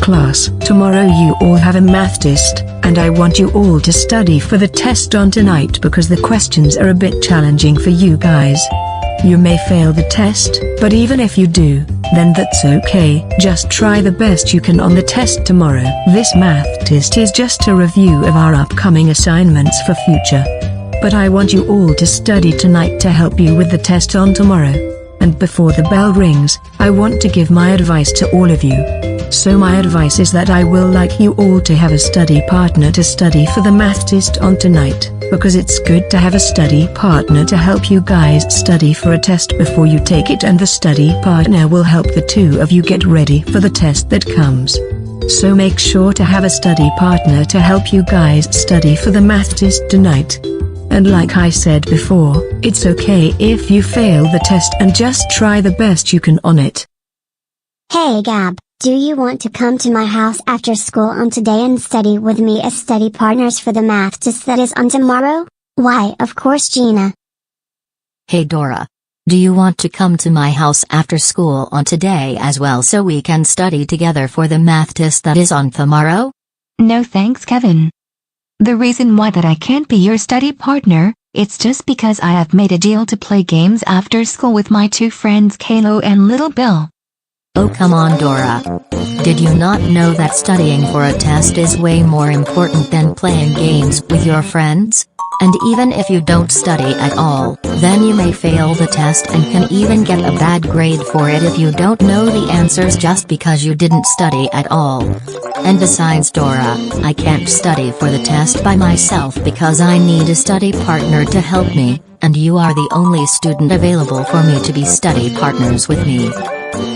class. Tomorrow you all have a math test, and I want you all to study for the test on tonight because the questions are a bit challenging for you guys. You may fail the test, but even if you do, then that's okay. Just try the best you can on the test tomorrow. This math test is just a review of our upcoming assignments for future. But I want you all to study tonight to help you with the test on tomorrow. And before the bell rings, I want to give my advice to all of you. So my advice is that I will like you all to have a study partner to study for the math test on tonight, because it's good to have a study partner to help you guys study for a test before you take it, and the study partner will help the two of you get ready for the test that comes. So make sure to have a study partner to help you guys study for the math test tonight. And like I said before, it's okay if you fail the test and just try the best you can on it. Hey Gab, do you want to come to my house after school on today and study with me as study partners for the math test that is on tomorrow? Why, of course, Gina. Hey Dora. Do you want to come to my house after school on today as well so we can study together for the math test that is on tomorrow? No thanks, Kevin. The reason why that I can't be your study partner, it's just because I have made a deal to play games after school with my two friends Kalo and Little Bill. Oh come on Dora. Did you not know that studying for a test is way more important than playing games with your friends? And even if you don't study at all, then you may fail the test and can even get a bad grade for it if you don't know the answers just because you didn't study at all. And besides Dora, I can't study for the test by myself because I need a study partner to help me, and you are the only student available for me to be study partners with me.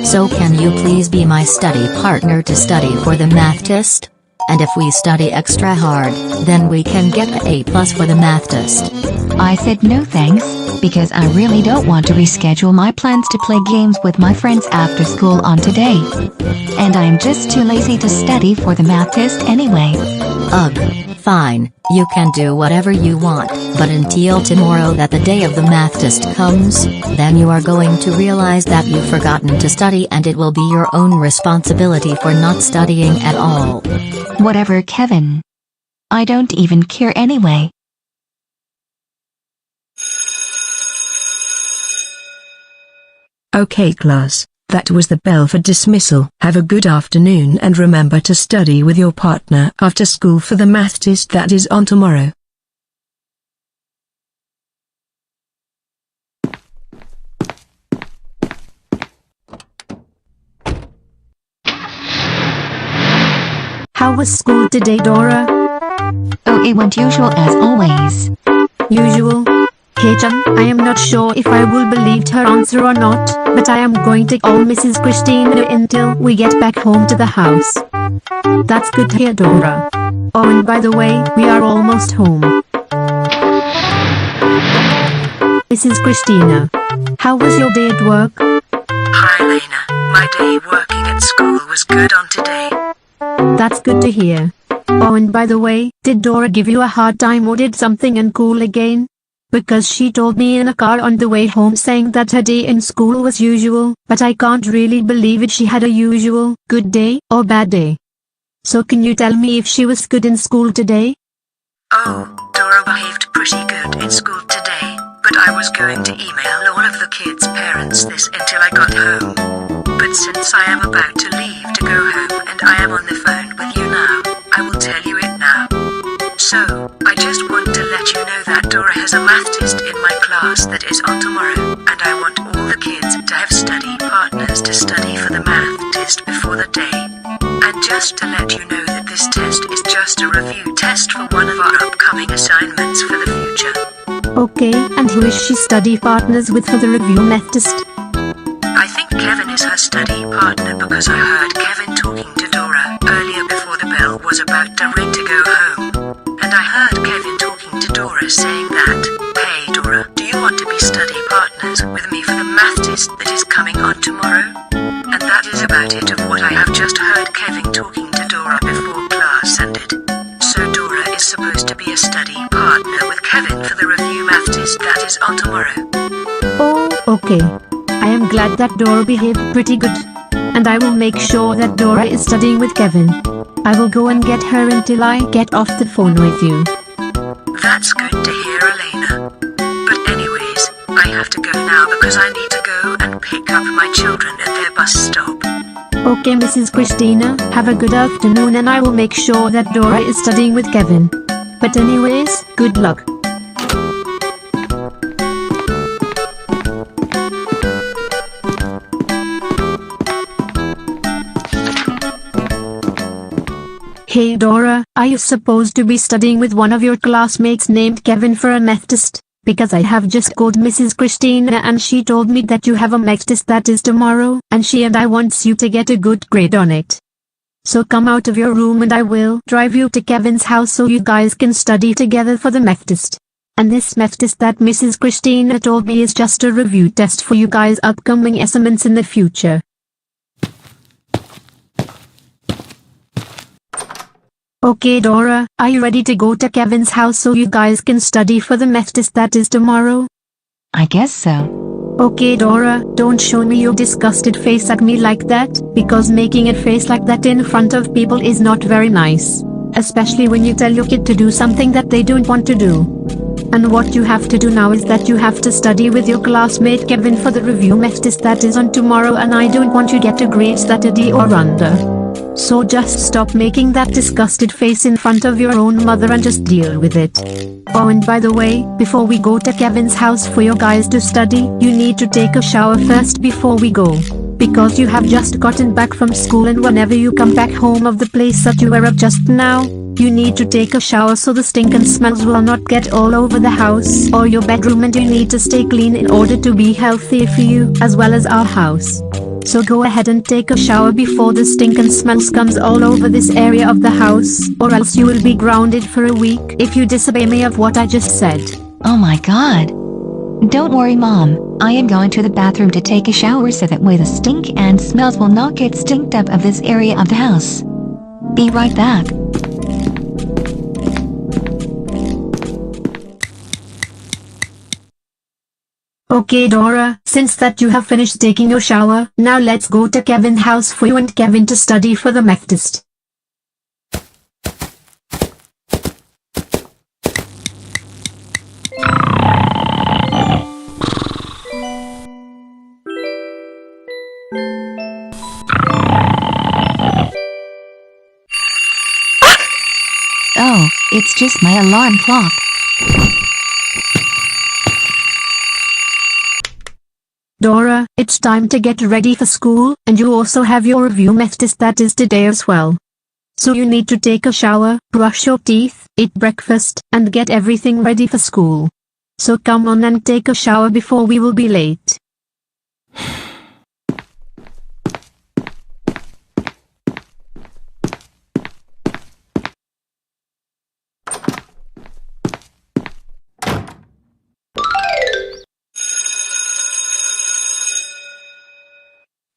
So can you please be my study partner to study for the math test? And if we study extra hard, then we can get the A+ for the math test. I said no thanks, because I really don't want to reschedule my plans to play games with my friends after school on today. And I'm just too lazy to study for the math test anyway. Ugh, fine, you can do whatever you want, but until tomorrow that the day of the math test comes, then you are going to realize that you've forgotten to study and it will be your own responsibility for not studying at all. Whatever, Kevin. I don't even care anyway. Okay class, that was the bell for dismissal. Have a good afternoon and remember to study with your partner after school for the math test that is on tomorrow. How was school today, Dora? Oh, it went usual as always. Usual? Kei-chan, I am not sure if I will believe her answer or not, but I am going to call Mrs. Christina until we get back home to the house. That's good to hear, Dora. Oh, and by the way, we are almost home. Mrs. Christina, how was your day at work? Hi Lena, my day working at school was good on today. That's good to hear. Oh, and by the way, did Dora give you a hard time or did something uncool again? Because she told me in a car on the way home saying that her day in school was usual, but I can't really believe it. She had a usual, good day, or bad day. So can you tell me if she was good in school today? Oh, Dora behaved pretty good in school today, but I was going to email all of the kids' parents this until I got home. But since I am about to leave to go home and I am on the phone with you now, I will tell you it now. So, I just want to let you know that Dora has a math test in my class that is on tomorrow, and I want all the kids to have study partners to study for the math test before the day. And just to let you know that this test is just a review test for one of our upcoming assignments for the future. Okay, and who is she study partners with for the review math test? I think Kevin is her study partner because I heard Kevin talking to Dora earlier before the bell was about to ring to go home. And I heard Kevin talking to Dora saying that, "Hey Dora, do you want to be study partners with me for the math test that is coming on tomorrow?" And that is about it of what I have just heard Kevin talking to Dora before class ended. So Dora is supposed to be a study partner with Kevin for the review math test that is on tomorrow. Oh, okay. I am glad that Dora behaved pretty good. and I will make sure that Dora is studying with Kevin. I will go and get her until I get off the phone with you. That's good to hear, Elena. But anyways, I have to go now because I need to go and pick up my children at their bus stop. Okay, Mrs. Christina, have a good afternoon, and I will make sure that Dora is studying with Kevin. But anyways, good luck. Hey Dora, are you supposed to be studying with one of your classmates named Kevin for a math test? Because I have just called Mrs. Christina and she told me that you have a math test that is tomorrow, and she and I wants you to get a good grade on it. So come out of your room and I will drive you to Kevin's house so you guys can study together for the math test. And this math test that Mrs. Christina told me is just a review test for you guys' upcoming assignments in the future. Okay Dora, are you ready to go to Kevin's house so you guys can study for the math test that is tomorrow? I guess so. Okay Dora, don't show me your disgusted face at me like that, because making a face like that in front of people is not very nice. Especially when you tell your kid to do something that they don't want to do. And what you have to do now is that you have to study with your classmate Kevin for the review math test that is on tomorrow, and I don't want you to get a grades that a D or under. So just stop making that disgusted face in front of your own mother and just deal with it. Oh, and by the way, before we go to Kevin's house for you guys to study, you need to take a shower first before we go. Because you have just gotten back from school, and whenever you come back home of the place that you were at just now, you need to take a shower so the stinking smells will not get all over the house or your bedroom, and you need to stay clean in order to be healthy for you as well as our house. So go ahead and take a shower before the stinking smells comes all over this area of the house, or else you will be grounded for a week if you disobey me of what I just said. Oh my god. Don't worry Mom, I am going to the bathroom to take a shower so that way the stink and smells will not get stinked up of this area of the house. Be right back. Okay Dora, since that you have finished taking your shower, now let's go to Kevin's house for you and Kevin to study for the math test. Oh, it's just my alarm clock. Dora, it's time to get ready for school, and you also have your review math test that is today as well. So you need to take a shower, brush your teeth, eat breakfast, and get everything ready for school. So come on and take a shower before we will be late.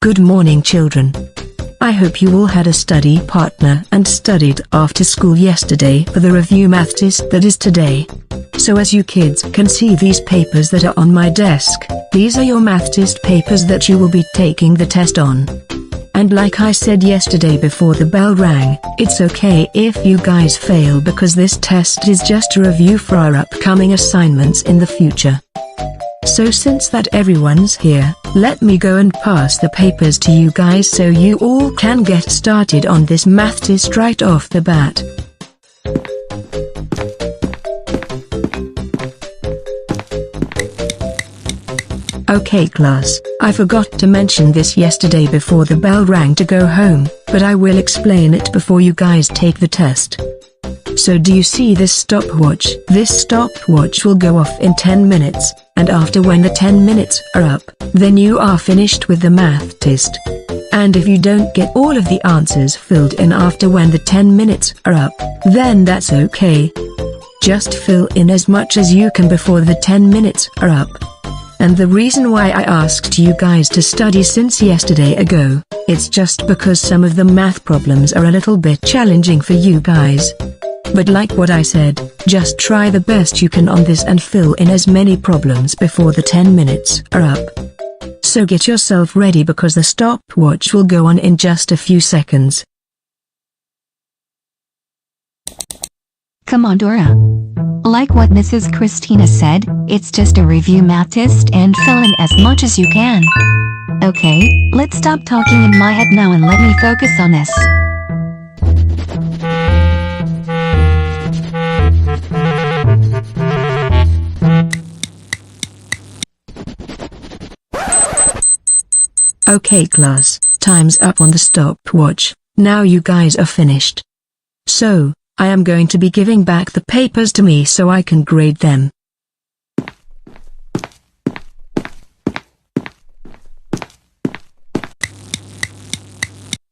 Good morning children. I hope you all had a study partner and studied after school yesterday for the review math test that is today. So as you kids can see these papers that are on my desk, these are your math test papers that you will be taking the test on. And like I said yesterday before the bell rang, it's okay if you guys fail because this test is just a review for our upcoming assignments in the future. So since that everyone's here, let me go and pass the papers to you guys so you all can get started on this math test right off the bat. Okay class, I forgot to mention this yesterday before the bell rang to go home, but I will explain it before you guys take the test. So do you see this stopwatch? This stopwatch will go off in 10 minutes, and after when the 10 minutes are up, then you are finished with the math test. And if you don't get all of the answers filled in after when the 10 minutes are up, then that's okay. Just fill in as much as you can before the 10 minutes are up. And the reason why I asked you guys to study since yesterday ago, it's just because some of the math problems are a little bit challenging for you guys. But like what I said, just try the best you can on this and fill in as many problems before the 10 minutes are up. So get yourself ready because the stopwatch will go on in just a few seconds. Come on, Dora. Like what Mrs. Christina said, it's just a review math test and fill in as much as you can. Okay, let's stop talking in my head now and let me focus on this. Okay class, time's up on the stopwatch. Now you guys are finished. So, I am going to be giving back the papers to me so I can grade them.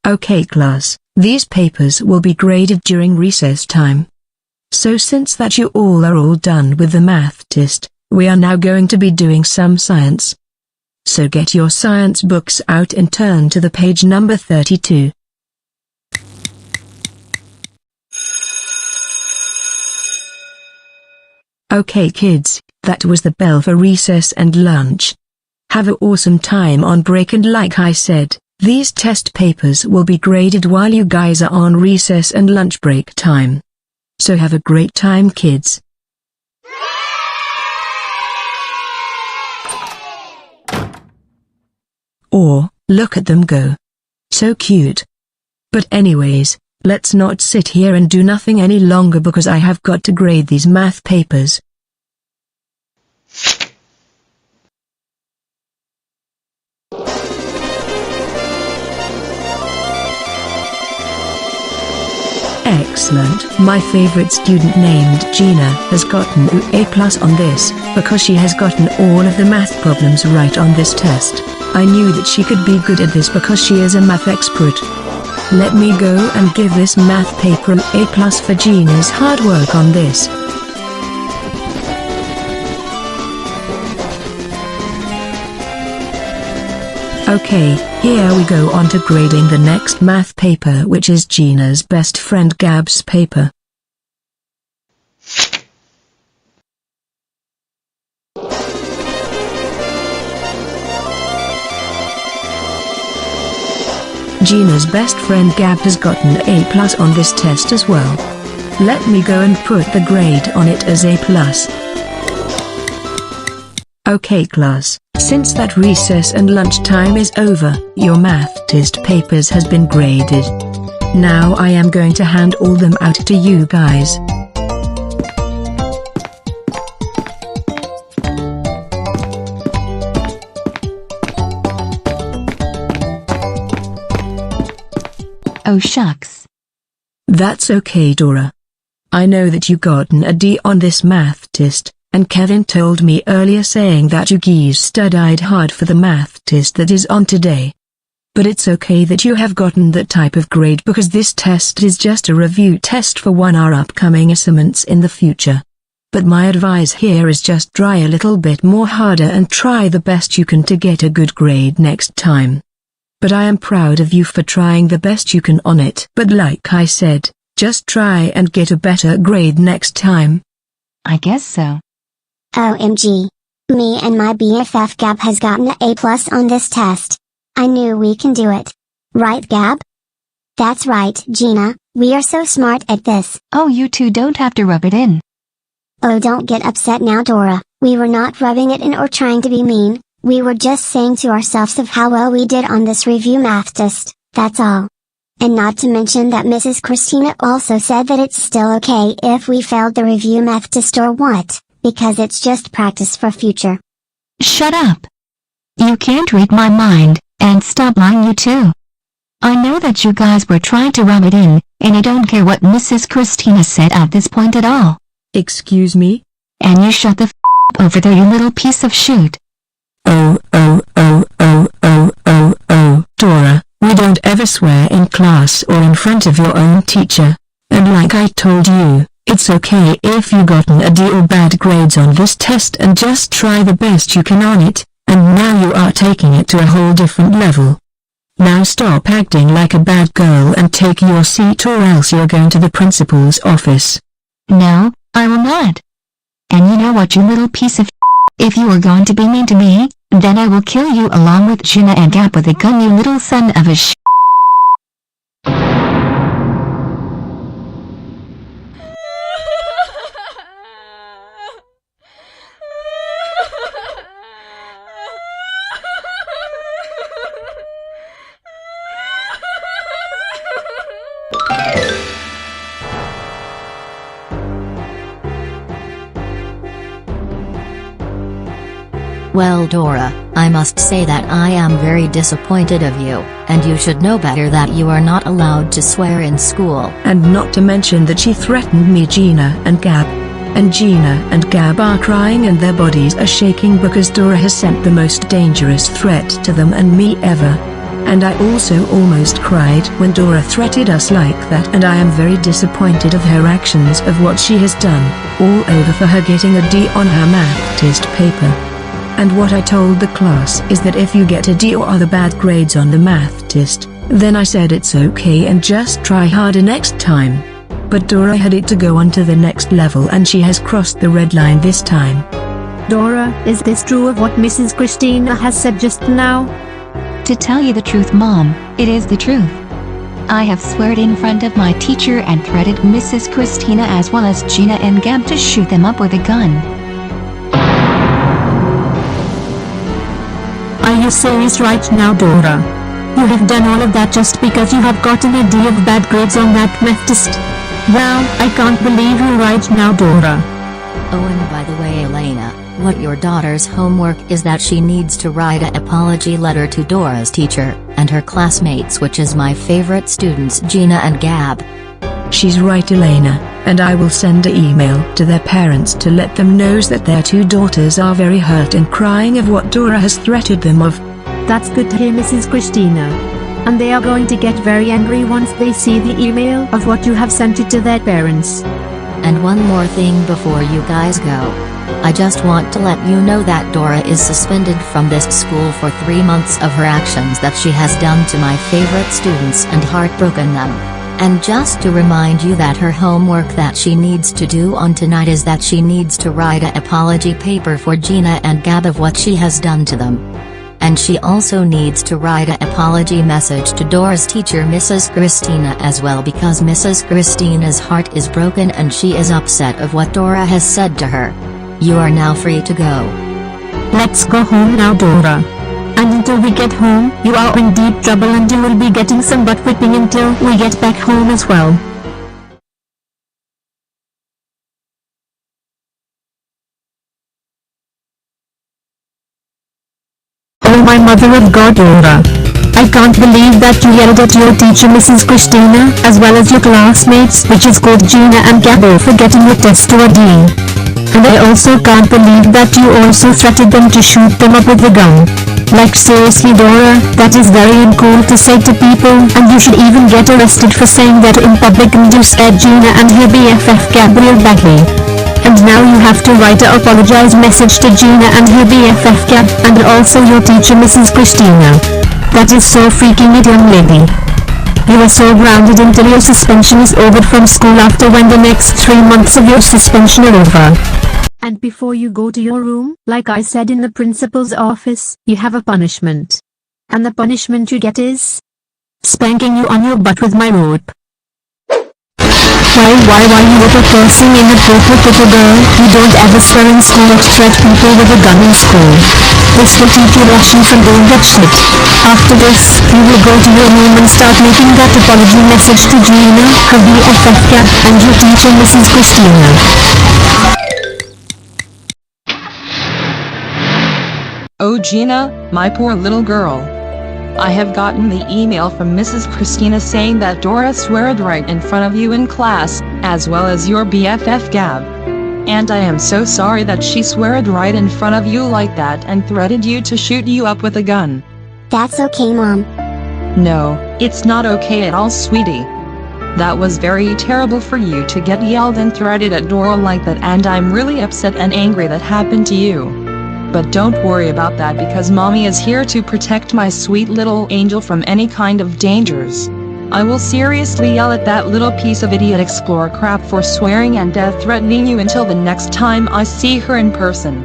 Okay class, these papers will be graded during recess time. So since that you all are all done with the math test, we are now going to be doing some science. So get your science books out and turn to the page number 32. Okay kids, that was the bell for recess and lunch. Have an awesome time on break, and like I said, these test papers will be graded while you guys are on recess and lunch break time. So have a great time kids. Or, look at them go. So cute. But anyways, let's not sit here and do nothing any longer because I have got to grade these math papers. Excellent. My favorite student named Gina has gotten an A+ on this, because she has gotten all of the math problems right on this test. I knew that she could be good at this because she is a math expert. Let me go and give this math paper an A+ for Gina's hard work on this. Okay, here we go on to grading the next math paper, which is Gina's best friend Gab's paper. Gina's best friend Gab has gotten an A+ on this test as well. Let me go and put the grade on it as A+. Okay class, since that recess and lunch time is over, your math test papers has been graded. Now I am going to hand all them out to you guys. Oh shucks. That's okay Dora. I know that you gotten a D on this math test, and Kevin told me earlier saying that you guys studied hard for the math test that is on today. But it's okay that you have gotten that type of grade because this test is just a review test for our upcoming assignments in the future. But my advice here is just try a little bit more harder and try the best you can to get a good grade next time. But I am proud of you for trying the best you can on it. But like I said, just try and get a better grade next time. I guess so. OMG. Me and my BFF Gab has gotten an A+ on this test. I knew we can do it. Right Gab? That's right Gina, we are so smart at this. Oh, you two don't have to rub it in. Oh, don't get upset now Dora, we were not rubbing it in or trying to be mean, we were just saying to ourselves of how well we did on this review math test, that's all. And not to mention that Mrs. Christina also said that it's still okay if we failed the review math test or what, because it's just practice for future. Shut up. You can't read my mind, and stop lying you two. I know that you guys were trying to rub it in, and I don't care what Mrs. Christina said at this point at all. Excuse me? And you shut the up over there, you little piece of shit. Dora, we don't ever swear in class or in front of your own teacher. And like I told you, it's okay if you gotten a D or bad grades on this test and just try the best you can on it, and now you are taking it to a whole different level. Now stop acting like a bad girl and take your seat or else you're going to the principal's office. No, I will not. And you know what, you little piece of if you are going to be mean to me, Then I will kill you along with Gina and Gab with a gun, you little son of a sh. Well, Dora, I must say that I am very disappointed of you, and you should know better that you are not allowed to swear in school. And not to mention that she threatened me, Gina and Gab. And Gina and Gab are crying and their bodies are shaking because Dora has sent the most dangerous threat to them and me ever. And I also almost cried when Dora threatened us like that, and I am very disappointed of her actions, of what she has done, all over for her getting a D on her math test paper. And what I told the class is that if you get a D or other bad grades on the math test, then I said it's okay and just try harder next time. But Dora had it to go on to the next level and she has crossed the red line this time. Dora, is this true of what Mrs. Christina has said just now? To tell you the truth, Mom, it is the truth. I have sweared in front of my teacher and threatened Mrs. Christina as well as Gina and Gab to shoot them up with a gun. Are you serious right now, Dora? You have done all of that just because you have gotten a D of bad grades on that math test? Wow, I can't believe you right now, Dora. Oh, and by the way, Elena, what your daughter's homework is that she needs to write an apology letter to Dora's teacher and her classmates, which is my favorite students, Gina and Gab. She's right, Elena, and I will send an email to their parents to let them know that their two daughters are very hurt and crying of what Dora has threatened them of. That's good to hear, Mrs. Christina. And they are going to get very angry once they see the email of what you have sent it to their parents. And one more thing before you guys go. I just want to let you know that Dora is suspended from this school for 3 months of her actions that she has done to my favorite students and heartbroken them. And just to remind you that her homework that she needs to do on tonight is that she needs to write an apology paper for Gina and Gab of what she has done to them. And she also needs to write an apology message to Dora's teacher, Mrs. Christina, as well, because Mrs. Christina's heart is broken and she is upset of what Dora has said to her. You are now free to go. Let's go home now, Dora. And until we get home, you are in deep trouble and you will be getting some butt whipping until we get back home as well. Oh my mother of God, Dora. I can't believe that you yelled at your teacher, Mrs. Christina, as well as your classmates, which is called Gina and Gabo, for getting your test to a D. And I also can't believe that you also threatened them to shoot them up with a gun. Like seriously, Dora, that is very uncool to say to people, and you should even get arrested for saying that in public, and you scared Gina and her BFF Gabriel badly. And now you have to write an apologize message to Gina and her BFF Gab, and also your teacher, Mrs. Christina. That is so freaking it, young lady. You are so grounded until your suspension is over from school, after when the next 3 months of your suspension are over. And before you go to your room, like I said in the principal's office, you have a punishment. And the punishment you get is spanking you on your butt with my rope. Why you little cursing inappropriate little girl? You don't ever swear in school or threat people with a gun in school. This will teach you lessons and don't get shit. After this, you will go to your room and start making that apology message to Gina, her BFF Gab, and your teacher, Mrs. Christina. Oh Gina, my poor little girl. I have gotten the email from Mrs. Christina saying that Dora swore right in front of you in class, as well as your BFF Gab. And I am so sorry that she swore right in front of you like that and threatened you to shoot you up with a gun. That's okay, Mom. No, it's not okay at all, sweetie. That was very terrible for you to get yelled and threatened at Dora like that, and I'm really upset and angry that happened to you. But don't worry about that because mommy is here to protect my sweet little angel from any kind of dangers. I will seriously yell at that little piece of idiot explorer crap for swearing and death threatening you until the next time I see her in person.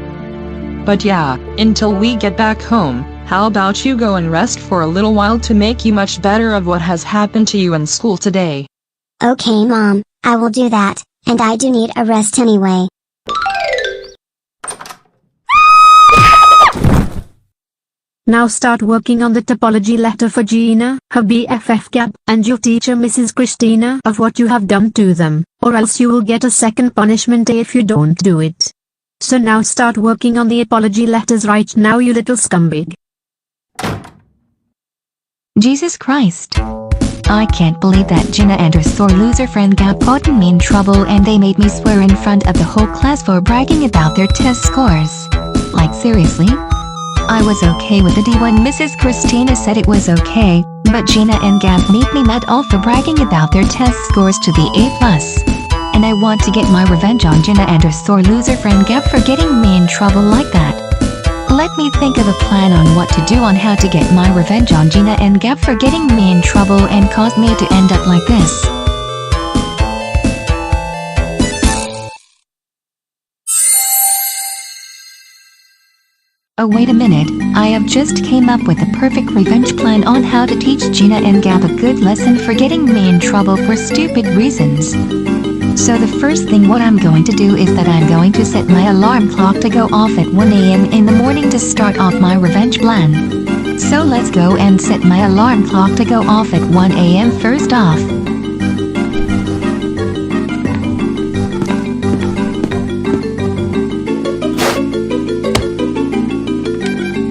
But yeah, until we get back home, how about you go and rest for a little while to make you much better of what has happened to you in school today. Okay, Mom, I will do that, and I do need a rest anyway. Now start working on the topology letter for Gina, her BFF Gab, and your teacher Mrs. Christina of what you have done to them, or else you will get a second punishment day if you don't do it. So now start working on the apology letters right now, you little scumbag. Jesus Christ. I can't believe that Gina and her sore loser friend Gab gotten me in trouble and they made me swear in front of the whole class for bragging about their test scores. Like seriously? I was okay with it when Mrs. Christina said it was okay, but Gina and Gab made me mad all for bragging about their test scores to the A+. And I want to get my revenge on Gina and her sore loser friend Gab for getting me in trouble like that. Let me think of a plan on what to do on how to get my revenge on Gina and Gab for getting me in trouble and caused me to end up like this. Oh wait a minute, I have just came up with a perfect revenge plan on how to teach Gina and Gab a good lesson for getting me in trouble for stupid reasons. So the first thing what I'm going to do is that I'm going to set my alarm clock to go off at 1 a.m. in the morning to start off my revenge plan. So let's go and set my alarm clock to go off at 1 a.m. first off.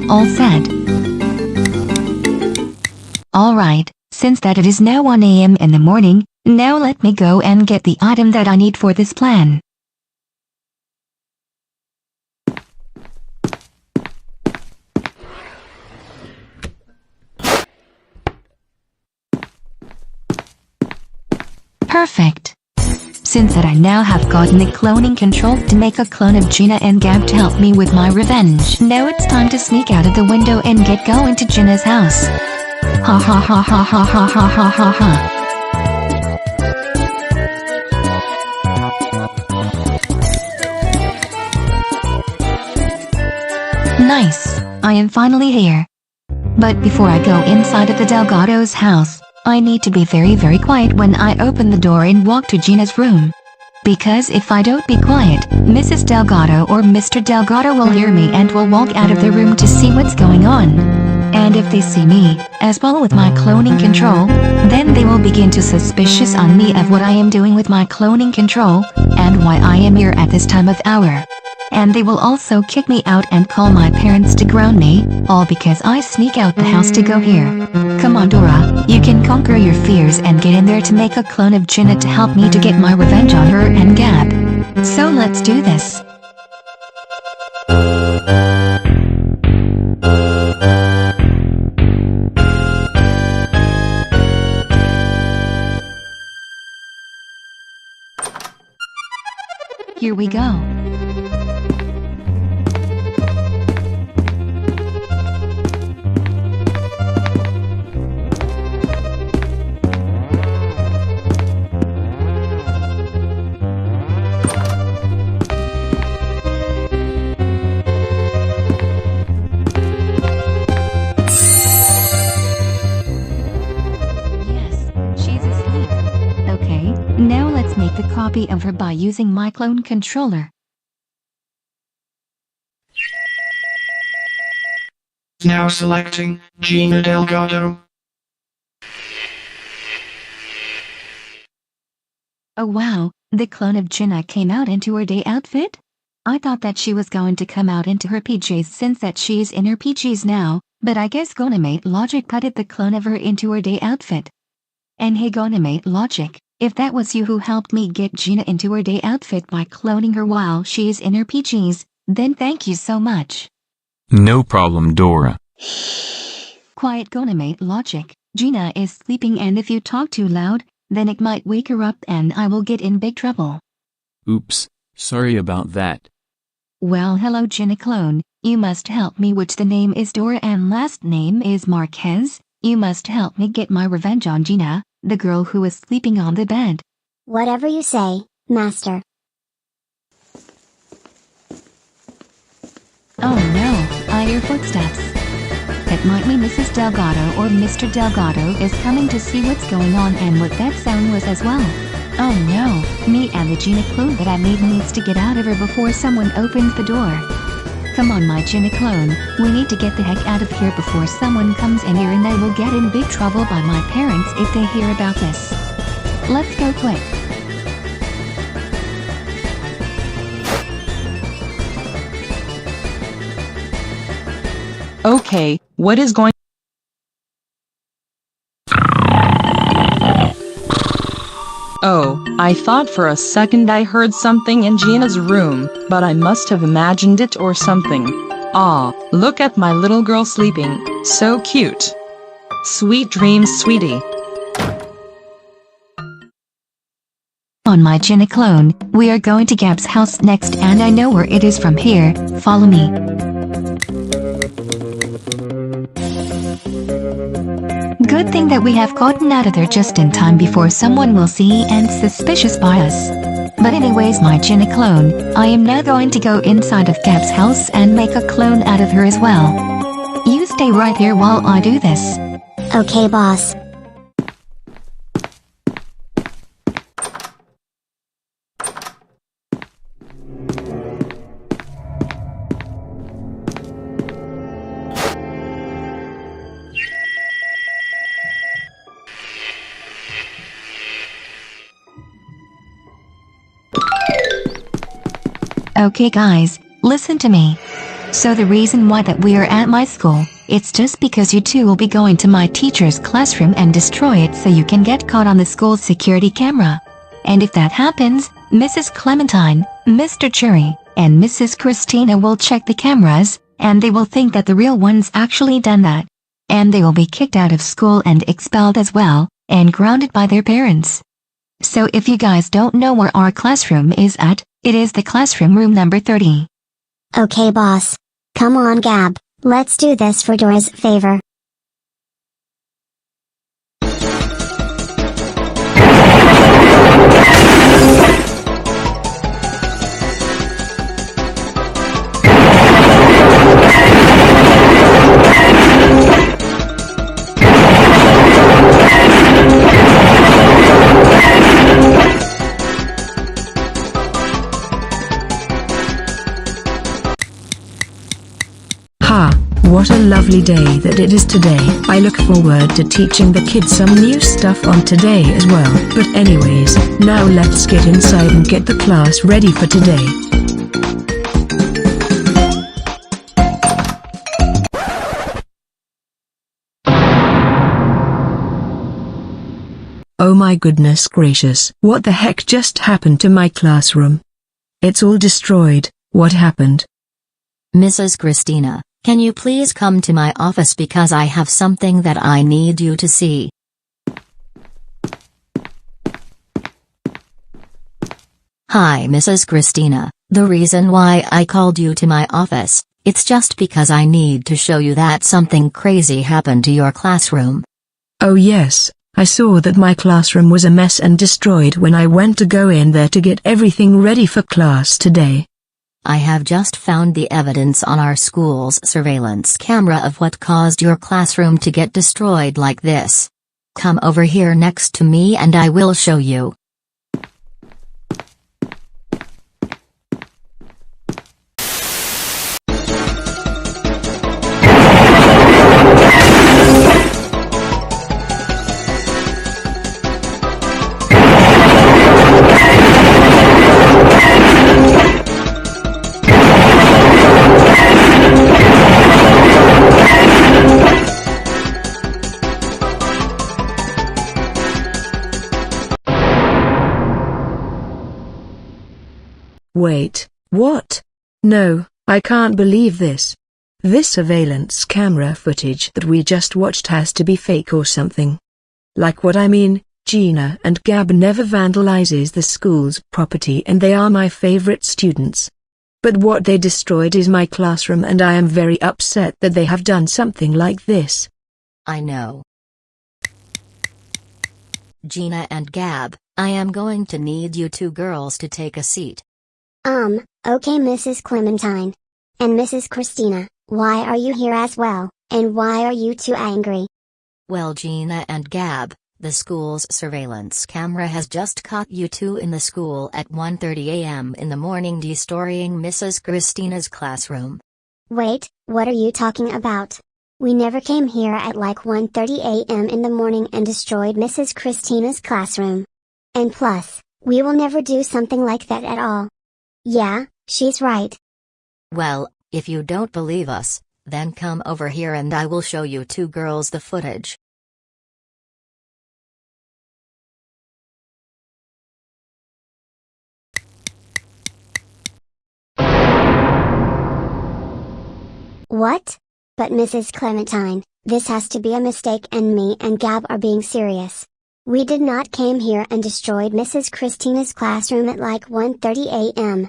All set. Alright, since that it is now 1 a.m. in the morning, now let me go and get the item that I need for this plan. Perfect. Since that I now have gotten the cloning control to make a clone of Gina and Gab to help me with my revenge. Now it's time to sneak out of the window and get going to Gina's house. Ha ha ha ha ha ha ha ha ha ha. Nice, I am finally here. But before I go inside of the Delgado's house, I need to be very quiet when I open the door and walk to Gina's room. Because if I don't be quiet, Mrs. Delgado or Mr. Delgado will hear me and will walk out of the room to see what's going on. And if they see me, as well with my cloning control, then they will begin to suspicious on me of what I am doing with my cloning control, and why I am here at this time of hour. And they will also kick me out and call my parents to ground me, all because I sneak out the house to go here. Come on Dora, you can conquer your fears and get in there to make a clone of Gina to help me to get my revenge on her and Gab. So let's do this. Here we go. Now let's make the copy of her by using my clone controller. Now selecting Gina Delgado. Oh wow, the clone of Gina came out into her day outfit? I thought that she was going to come out into her PJs since that she's in her PJs now, but I guess Gonimate Logic putted the clone of her into her day outfit. And hey Gonimate Logic, if that was you who helped me get Gina into her day outfit by cloning her while she is in her PJs, then thank you so much. No problem, Dora. Quiet Gonimate Logic, Gina is sleeping and if you talk too loud, then it might wake her up and I will get in big trouble. Oops, sorry about that. Well hello Gina clone, you must help me which the name is Dora and last name is Marquez, you must help me get my revenge on Gina, the girl who is sleeping on the bed. Whatever you say, Master. Oh no, I hear footsteps. That might be Mrs. Delgado or Mr. Delgado is coming to see what's going on and what that sound was as well. Oh no, me and the Gina clone that I made needs to get out of here before someone opens the door. Come on my Gina clone, we need to get the heck out of here before someone comes in here and they will get in big trouble by my parents if they hear about this. Let's go quick. Okay, what is going? Oh, I thought for a second I heard something in Gina's room, but I must have imagined it or something. Ah, look at my little girl sleeping, so cute. Sweet dreams, sweetie. On my Gina clone, we are going to Gab's house next and I know where it is from here, follow me. Good thing that we have gotten out of there just in time before someone will see and suspicious by us. But anyways my Gina clone, I am now going to go inside of Gab's house and make a clone out of her as well. You stay right here while I do this. Okay, boss. Okay guys, listen to me. So the reason why that we are at my school, it's just because you two will be going to my teacher's classroom and destroy it so you can get caught on the school's security camera. And if that happens, Mrs. Clementine, Mr. Cherry, and Mrs. Christina will check the cameras, and they will think that the real one's actually done that. And they will be kicked out of school and expelled as well, and grounded by their parents. So if you guys don't know where our classroom is at, it is the classroom room number 30. Okay, boss. Come on, Gab. Let's do this for Dora's favor. Ha! What a lovely day that it is today. I look forward to teaching the kids some new stuff on today as well. But anyways, now let's get inside and get the class ready for today. Oh my goodness gracious. What the heck just happened to my classroom? It's all destroyed. What happened? Mrs. Christina, can you please come to my office because I have something that I need you to see. Hi Mrs. Christina, the reason why I called you to my office, it's just because I need to show you that something crazy happened to your classroom. Oh yes, I saw that my classroom was a mess and destroyed when I went to go in there to get everything ready for class today. I have just found the evidence on our school's surveillance camera of what caused your classroom to get destroyed like this. Come over here next to me and I will show you. Wait, what? No, I can't believe this. This surveillance camera footage that we just watched has to be fake or something. Like what I mean, Gina and Gab never vandalizes the school's property and they are my favorite students. But what they destroyed is my classroom and I am very upset that they have done something like this. I know. Gina and Gab, I am going to need you two girls to take a seat. Okay, Mrs. Clementine. And Mrs. Christina, why are you here as well, and why are you two angry? Well, Gina and Gab, the school's surveillance camera has just caught you two in the school at 1:30 a.m. in the morning destroying Mrs. Christina's classroom. Wait, what are you talking about? We never came here at like 1:30 a.m. in the morning and destroyed Mrs. Christina's classroom. And plus, we will never do something like that at all. Yeah, she's right. Well, if you don't believe us, then come over here and I will show you two girls the footage. What? But Mrs. Clementine, this has to be a mistake and me and Gab are being serious. We did not came here and destroyed Mrs. Christina's classroom at like 1:30 a.m.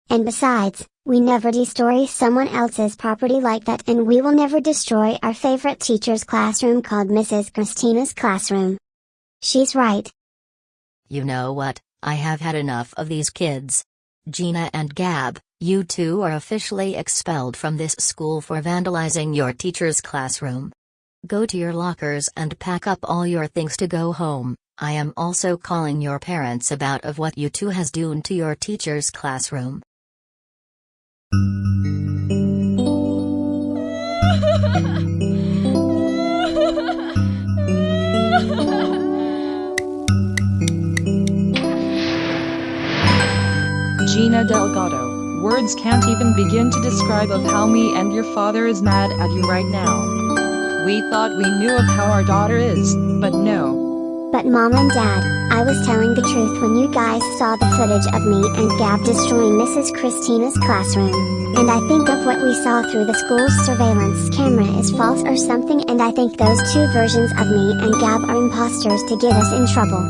And besides, we never destroy someone else's property like that, and we will never destroy our favorite teacher's classroom called Mrs. Christina's classroom. She's right. You know what, I have had enough of these kids. Gina and Gab, you two are officially expelled from this school for vandalizing your teacher's classroom. Go to your lockers and pack up all your things to go home. I am also calling your parents about of what you two has done to your teacher's classroom. Gina Delgado, words can't even begin to describe of how me and your father is mad at you right now. We thought we knew of how our daughter is, but no. But Mom and Dad, I was telling the truth when you guys saw the footage of me and Gab destroying Mrs. Christina's classroom. And I think of what we saw through the school's surveillance camera is false or something, and I think those two versions of me and Gab are imposters to get us in trouble.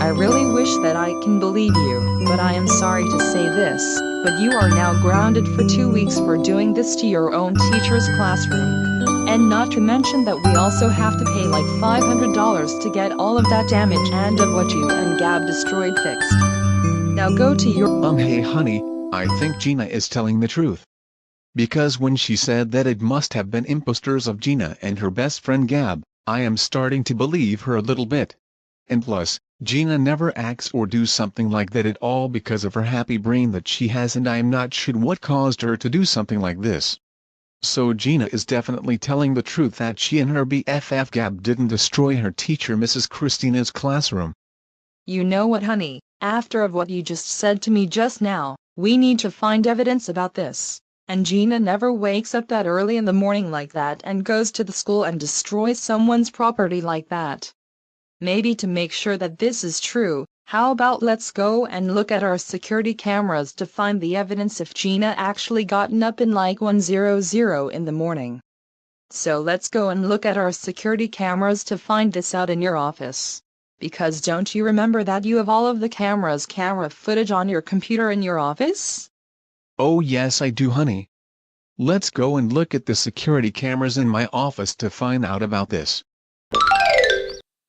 I really wish that I can believe you, but I am sorry to say this, but you are now grounded for 2 weeks for doing this to your own teacher's classroom. And not to mention that we also have to pay like $500 to get all of that damage and of what you and Gab destroyed fixed. Now go to your— Hey honey, I think Gina is telling the truth. Because when she said that it must have been imposters of Gina and her best friend Gab, I am starting to believe her a little bit. And plus, Gina never acts or do something like that at all because of her happy brain that she has, and I am not sure what caused her to do something like this. So Gina is definitely telling the truth that she and her BFF Gab didn't destroy her teacher Mrs. Christina's classroom. You know what, honey, after of what you just said to me just now, we need to find evidence about this. And Gina never wakes up that early in the morning like that and goes to the school and destroys someone's property like that. Maybe to make sure that this is true, how about let's go and look at our security cameras to find the evidence if Gina actually gotten up in like 1:00 in the morning. So let's go and look at our security cameras to find this out in your office. Because don't you remember that you have all of the camera footage on your computer in your office? Oh yes I do honey. Let's go and look at the security cameras in my office to find out about this.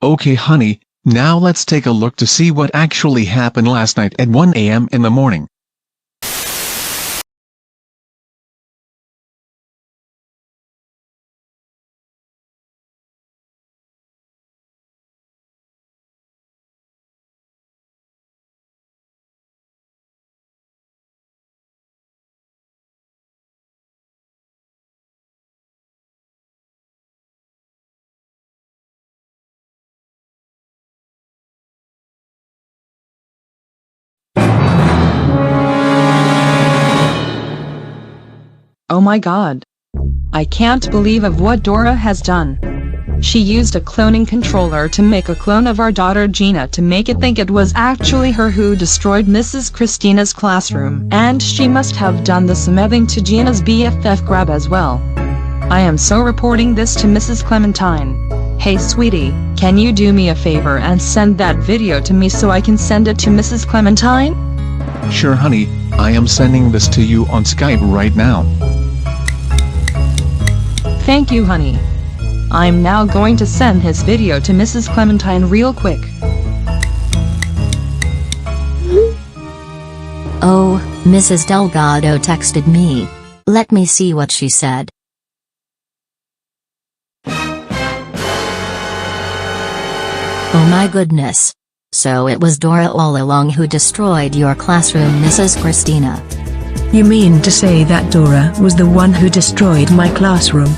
Okay honey, now let's take a look to see what actually happened last night at 1 a.m. in the morning. Oh my god. I can't believe of what Dora has done. She used a cloning controller to make a clone of our daughter Gina to make it think it was actually her who destroyed Mrs. Christina's classroom, and she must have done the same thing to Gina's BFF Gab as well. I am so reporting this to Mrs. Clementine. Hey sweetie, can you do me a favor and send that video to me so I can send it to Mrs. Clementine? Sure honey, I am sending this to you on Skype right now. Thank you honey. I'm now going to send his video to Mrs. Clementine real quick. Oh, Mrs. Delgado texted me. Let me see what she said. Oh my goodness. So it was Dora all along who destroyed your classroom, Mrs. Christina. You mean to say that Dora was the one who destroyed my classroom?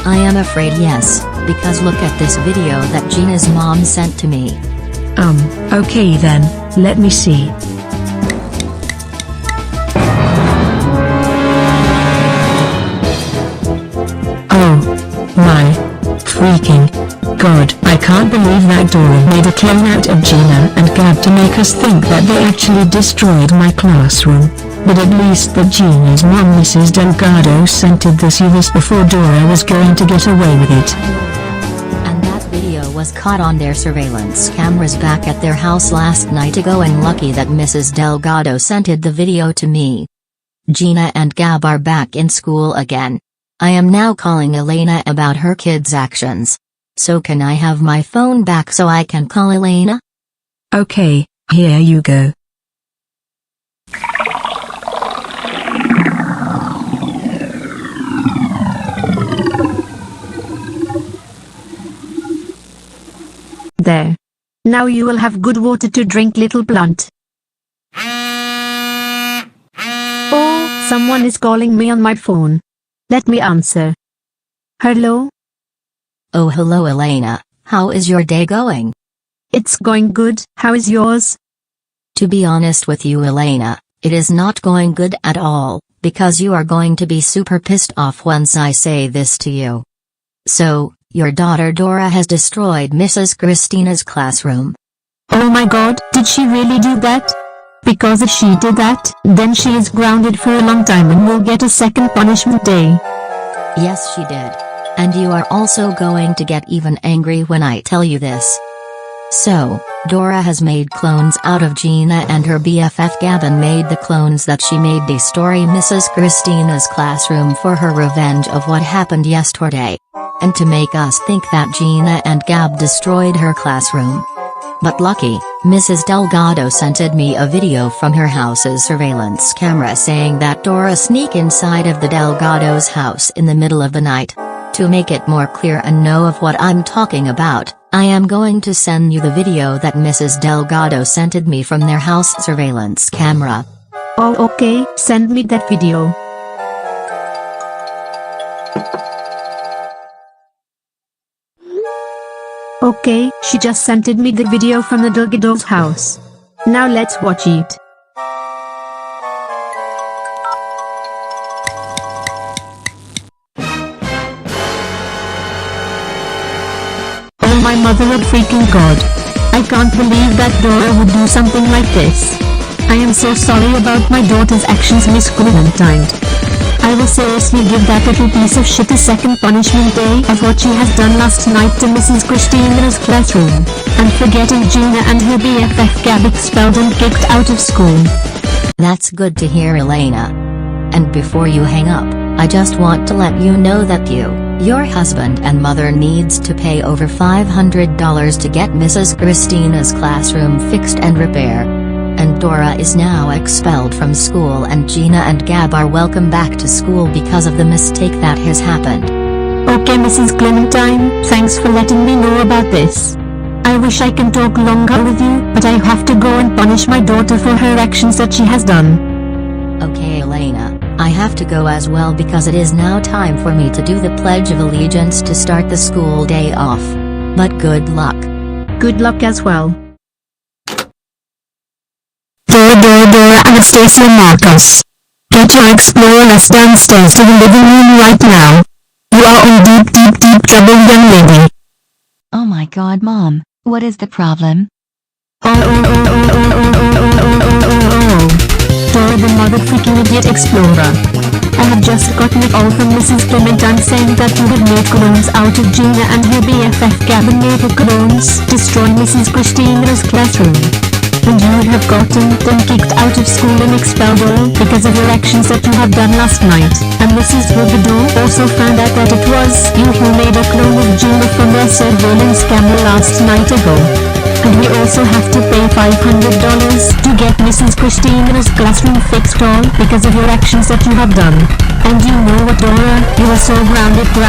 I am afraid yes, because look at this video that Gina's mom sent to me. Okay then, let me see. Oh my freaking God, I can't believe that Dora made a clone out of Gina and Gab to make us think that they actually destroyed my classroom. But at least that Gina's mom, Mrs. Delgado, sent this us before Dora was going to get away with it. And that video was caught on their surveillance cameras back at their house last night ago, and lucky that Mrs. Delgado sent the video to me. Gina and Gab are back in school again. I am now calling Elena about her kids' actions. So can I have my phone back so I can call Elena? Okay, here you go. There. Now you will have good water to drink, little blunt. Oh, someone is calling me on my phone. Let me answer. Hello? Oh, hello Elena, how is your day going? It's going good, how is yours? To be honest with you Elena, it is not going good at all, because you are going to be super pissed off once I say this to you. So, your daughter Dora has destroyed Mrs. Christina's classroom. Oh my God, did she really do that? Because if she did that, then she is grounded for a long time and will get a second punishment day. Yes, she did. And you are also going to get even angry when I tell you this. So, Dora has made clones out of Gina and her BFF Gavin made the clones that she made destroy Mrs. Christina's classroom for her revenge of what happened yesterday. And to make us think that Gina and Gab destroyed her classroom. But lucky, Mrs. Delgado sent me a video from her house's surveillance camera saying that Dora sneaked inside of the Delgado's house in the middle of the night. To make it more clear and know of what I'm talking about, I am going to send you the video that Mrs. Delgado sent me from their house surveillance camera. Oh okay, send me that video. Okay, she just sent me the video from the Delgado's house. Now let's watch it. Oh my mother of freaking God. I can't believe that Dora would do something like this. I am so sorry about my daughter's actions, Miss Clementine. I will seriously give that little piece of shit a second punishment day of what she has done last night to Mrs. Christina's classroom, and for getting Gina and her BFF Gab expelled and kicked out of school. That's good to hear Elena. And before you hang up, I just want to let you know that your husband and mother needs to pay over $500 to get Mrs. Christina's classroom fixed and repaired. And Dora is now expelled from school and Gina and Gab are welcome back to school because of the mistake that has happened. Okay Mrs. Clementine, thanks for letting me know about this. I wish I can talk longer with you, but I have to go and punish my daughter for her actions that she has done. Okay Elena, I have to go as well because it is now time for me to do the Pledge of Allegiance to start the school day off. But good luck. Good luck as well. Dora, Anastasia Marcos. Get your Explorers downstairs to the living room right now. You are in deep trouble, young lady. Oh my God, Mom, what is the problem? Dora the mother freaking idiot explorer. I have just gotten a call from Mrs. Clementine saying that you have made clones out of Gina and her BFF Gab and made the clones destroy Mrs. Christina's classroom. And you have gotten them kicked out of school and expelled all because of your actions that you have done last night. And Mrs. Delgado also found out that it was you who made a clone of Gina from their surveillance camera last night ago. And we also have to pay $500 to get Mrs. Christina's classroom fixed all because of your actions that you have done. And you know what, Dora? You are so grounded for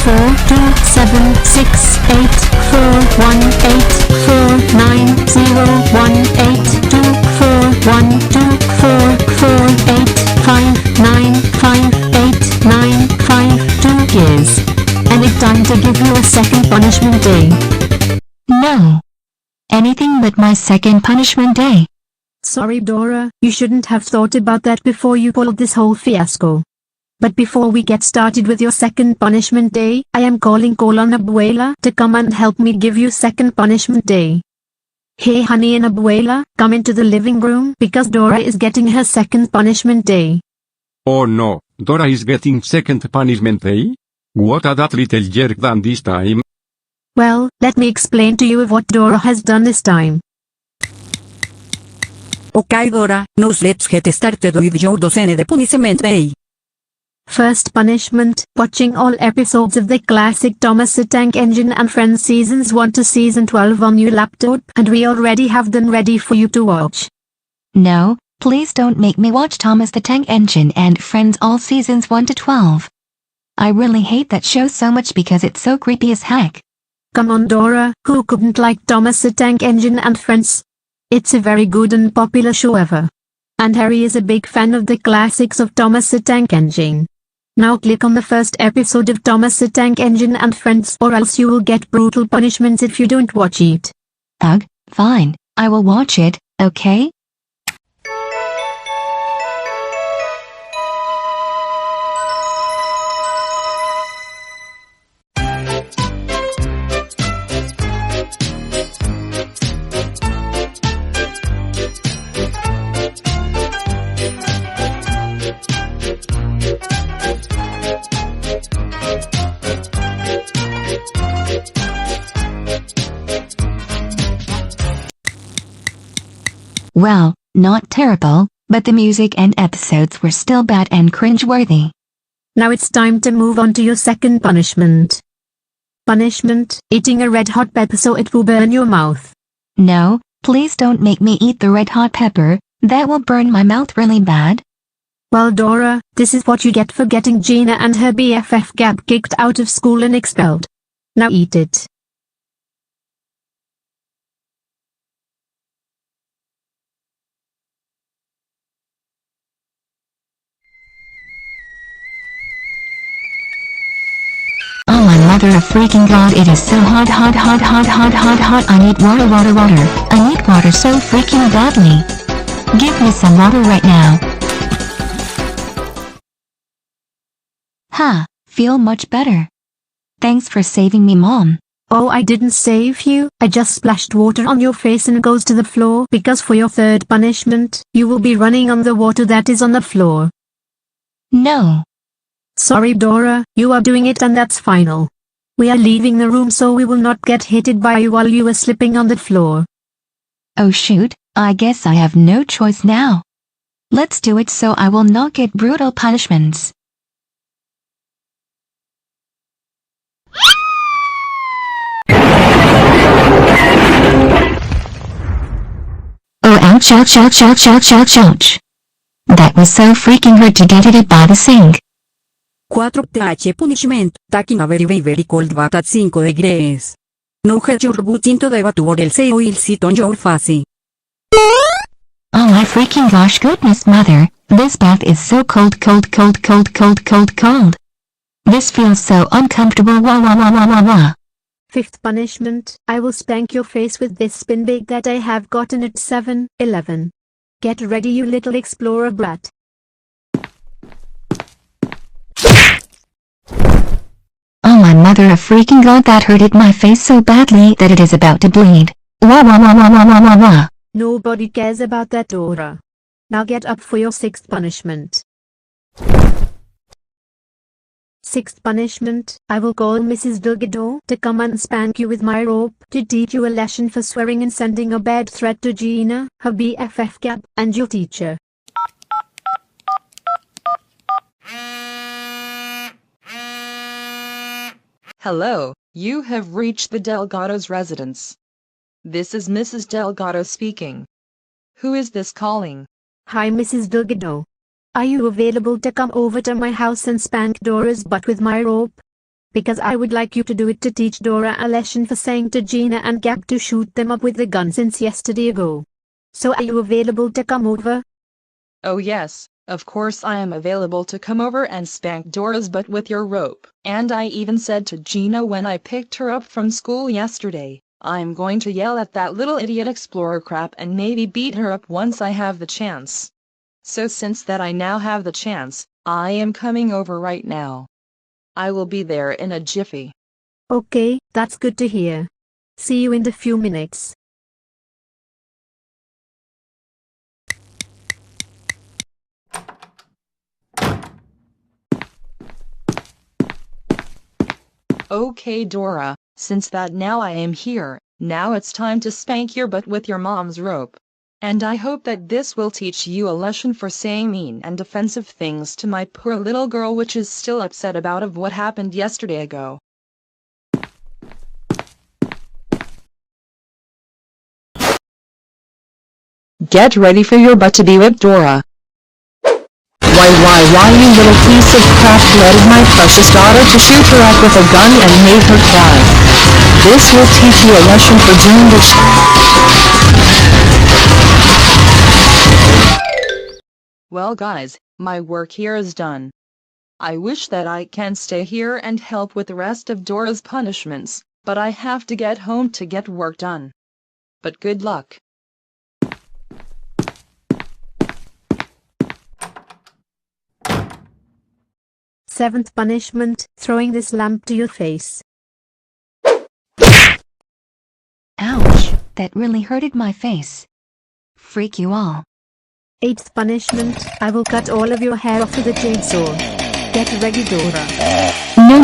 4, 2, 7, 6, 8, 4, 1, 8, 4, 9, 0, 1, 8, 2, 4, 1, 2, 4, 4, 8, 5, 9, 5, 8, 9, 5, 2 years. And it's time to give you a second punishment day. No. Anything but my second punishment day. Sorry, Dora, you shouldn't have thought about that before you pulled this whole fiasco. But before we get started with your second punishment day, I am calling on Abuela to come and help me give you second punishment day. Hey honey and Abuela, come into the living room because Dora is getting her second punishment day. Oh no, Dora is getting second punishment day? What a that little jerk done this time? Well, let me explain to you what Dora has done this time. Okay Dora, now let's get started with your second punishment day. First punishment, watching all episodes of the classic Thomas the Tank Engine and Friends seasons 1 to season 12 on your laptop, and we already have them ready for you to watch. No, please don't make me watch Thomas the Tank Engine and Friends all seasons 1 to 12. I really hate that show so much because it's so creepy as heck. Come on Dora, who couldn't like Thomas the Tank Engine and Friends? It's a very good and popular show ever. And Harry is a big fan of the classics of Thomas the Tank Engine. Now click on the first episode of Thomas the Tank Engine and Friends or else you will get brutal punishments if you don't watch it. Ugh, fine, I will watch it, okay? Well, not terrible, but the music and episodes were still bad and cringeworthy. Now it's time to move on to your second punishment. Punishment, eating a red hot pepper so it will burn your mouth. No, please don't make me eat the red hot pepper, that will burn my mouth really bad. Well Dora, this is what you get for getting Gina and her BFF Gab kicked out of school and expelled. Now eat it. Oh my mother of freaking god, it is so hot. I need water. I need water so freaking badly. Give me some water right now. Ha, feel much better. Thanks for saving me, Mom. Oh, I didn't save you, I just splashed water on your face and it goes to the floor because for your third punishment, you will be running on the water that is on the floor. No. Sorry Dora, you are doing it and that's final. We are leaving the room so we will not get hit by you while you are slipping on the floor. Oh shoot, I guess I have no choice now. Let's do it so I will not get brutal punishments. Oh ouch. That was so freaking hurt to get hit by the sink. 4th punishment, taking a very cold bath at 5 degrees. Now get your butt into the bath or else I will sit on your face. Oh my freaking gosh goodness mother, this bath is so cold. This feels so uncomfortable. Wah. 5th punishment, I will spank your face with this spin bag that I have gotten at 7-Eleven. Get ready you little explorer brat. Oh my mother of freaking god, that hurted my face so badly that it is about to bleed. Wah. Nobody cares about that Dora. Now get up for your 6th punishment. 6th punishment, I will call Mrs. Delgado to come and spank you with my rope to teach you a lesson for swearing and sending a bad threat to Gina, her BFF Gab, and your teacher. Hello, you have reached the Delgado's residence. This is Mrs. Delgado speaking. Who is this calling? Hi Mrs. Delgado. Are you available to come over to my house and spank Dora's butt with my rope? Because I would like you to do it to teach Dora a lesson for saying to Gina and Gab to shoot them up with the gun since yesterday ago. So are you available to come over? Oh yes, of course I am available to come over and spank Dora's butt with your rope. And I even said to Gina when I picked her up from school yesterday, I'm going to yell at that little idiot explorer crap and maybe beat her up once I have the chance. So since that I now have the chance, I am coming over right now. I will be there in a jiffy. Okay, that's good to hear. See you in a few minutes. Okay Dora, since that now I am here, now it's time to spank your butt with your mom's rope. And I hope that this will teach you a lesson for saying mean and offensive things to my poor little girl, which is still upset about of what happened yesterday ago. Get ready for your butt to be whipped, Dora. Why, you little piece of crap letted my precious daughter to shoot her up with a gun and made her cry. This will teach you a lesson for doing the Well guys, my work here is done. I wish that I can stay here and help with the rest of Dora's punishments, but I have to get home to get work done. But good luck. Seventh punishment, throwing this lamp to your face. Ouch, that really hurted my face. Freak you all. Eighth punishment, I will cut all of your hair off with a chainsaw. Get ready, Dora. No.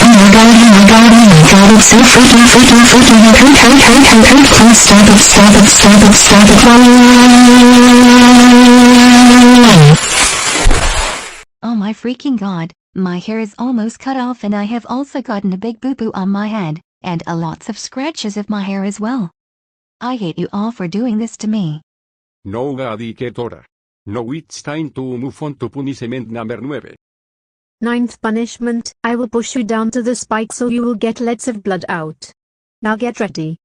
Oh my god, it's so freaking hurt. Please stop it. Oh my freaking god, my hair is almost cut off and I have also gotten a big boo-boo on my head, and a lots of scratches of my hair as well. I hate you all for doing this to me. No Dora. No, it's time to move on to punishment number 9. Ninth punishment, I will push you down to the spike so you will get lots of blood out. Now get ready.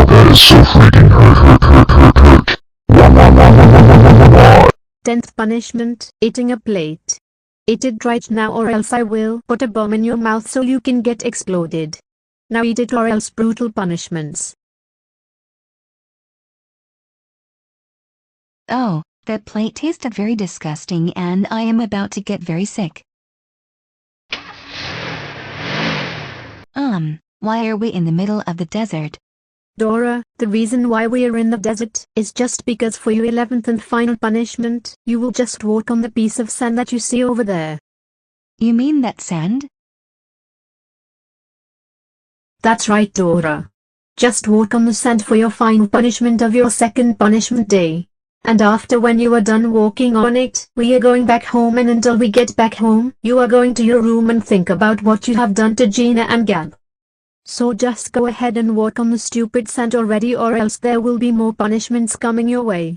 That is so freaking hurt. 10th punishment, eating a plate. Eat it right now or else I will put a bomb in your mouth so you can get exploded. Now eat it or else brutal punishments. Oh, that plate tasted very disgusting and I am about to get very sick. Why are we in the middle of the desert? Dora, the reason why we are in the desert is just because for your 11th and final punishment, you will just walk on the piece of sand that you see over there. You mean that sand? That's right, Dora. Just walk on the sand for your final punishment of your second punishment day. And after when you are done walking on it, we are going back home, and until we get back home, you are going to your room and think about what you have done to Gina and Gab. So just go ahead and walk on the stupid sand already or else there will be more punishments coming your way.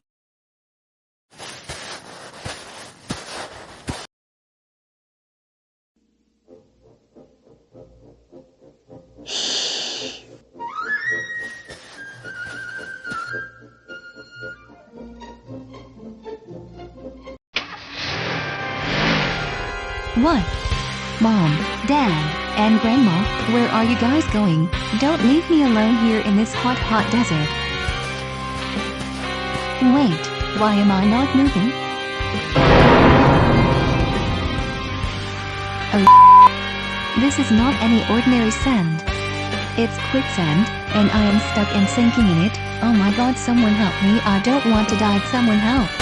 What? Mom, Dad, and Grandma, where are you guys going? Don't leave me alone here in this hot desert. Wait, why am I not moving? Oh, this is not any ordinary sand. It's quicksand, and I am stuck and sinking in it. Oh my god, someone help me, I don't want to die, someone help.